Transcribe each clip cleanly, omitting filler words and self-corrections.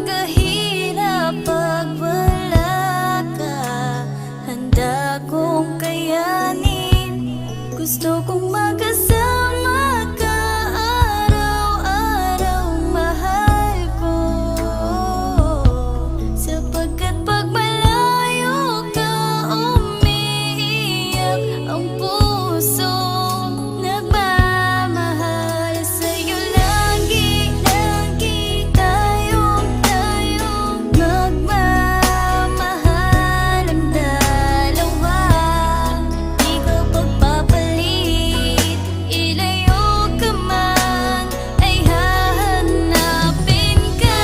kahirap pag wala ka. Handa kong kayanin, gusto kong magkasama ka araw-araw, mahal ko. Sapagkat pag malayo ka, umiiyak ang puso. Nagmamahal sa'yo lagi, lagi tayong magmamahal ang dalawa. Di ka pagpapalit, ilayo ka man ay hahanapin ka.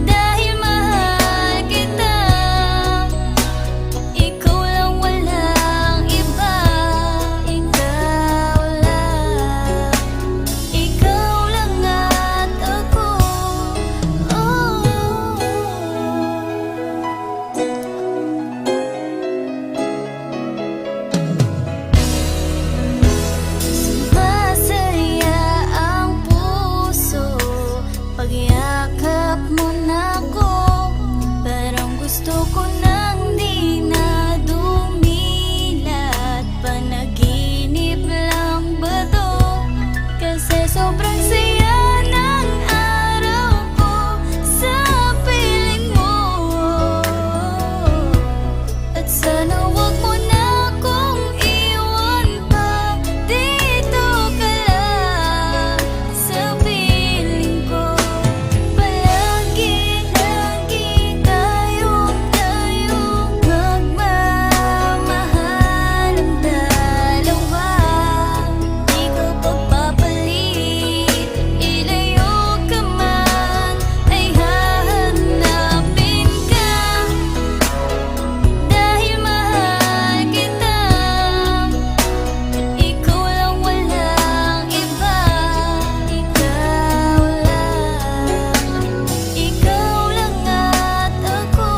Dahil mahal kita, ikaw lang, walang iba. Ikaw lang at ako. Masaya ang puso pagyakap mo na ko. Parang gusto ko nang di na dumilat. Panaginip lang ba to? Kasi sobrang saya ng araw ko sa piling mo. At sana wag mo na akong iwan pa. Dito ka lang sa piling ko. Palagi, lagi tayong magmamahal ang dalawa. Di ka pagpapalit, ilayo ka man ay hahanapin ka. Dahil mahal kita, ikaw lang, walang iba. Ikaw lang at ako.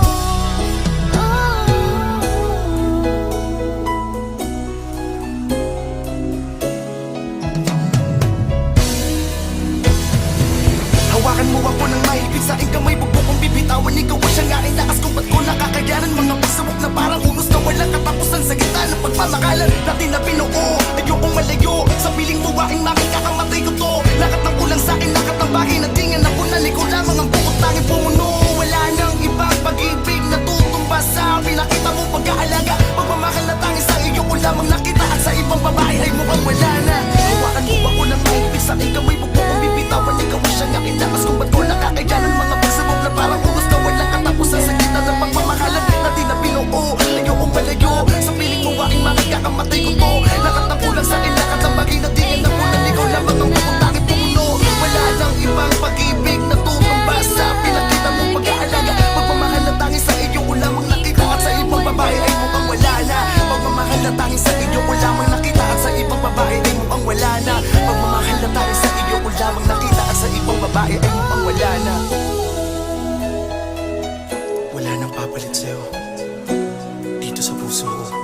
Hawakan mo ako ng mahigpit sa aking kamay, huwag mo kong bibitawan. Ikaw ang siyang aking lakas kung ba't ko nakakayanan. Mga pagsubok na parang unos na walang katapusan. Sa gitna ng pagmamakalan natin na binuo, ayokong malayo sa piling mo aking makikakamatay ko to. Lakat ng kulang sa akin, lakat ng bagay na di nga napunan. Ikaw lamang ang bukod tanging pumuno. Wala nang ibang pag-ibig na tutumba sa pinakita mo pag-aalaga. Pagmamahal na tanging sa iyo ko lamang nakita, at sa ibang babae ay mukhang wala na. Hawakan mo ako ng mahigpit sa aking kamay, huwag mo kong bibitawan. Ikaw ang siyang aking lakas kung ba't ko nakakayanan. Mga pagsubok na parang unos na walang katapusan. Sa gitna ng pagmamahalan natin na binuo, ayokong malayo sa piling mo aking makikakamatay ko to. Lakat ng kulang sa akin, lakat ng bagay na di nga napunan. Ikaw lamang ang bukod tanging pumuno. Wala nang ibang pag-ibig na tutumba sa pinakita mong pag-aalaga. Pagmamahal na tanging sa iyo ko lamang nakita, at sa ibang babae ay mukhang wala na. Pagmamahal na tanging sa iyo ko lamang nakita, at sa ibang babae ay mukhang wala na. Pagmamahal na tanging sa iyo ko lamang nakita, at sa ibang babae ay mukhang wala na. Wala nang papalit sa'yo dito sa puso ko.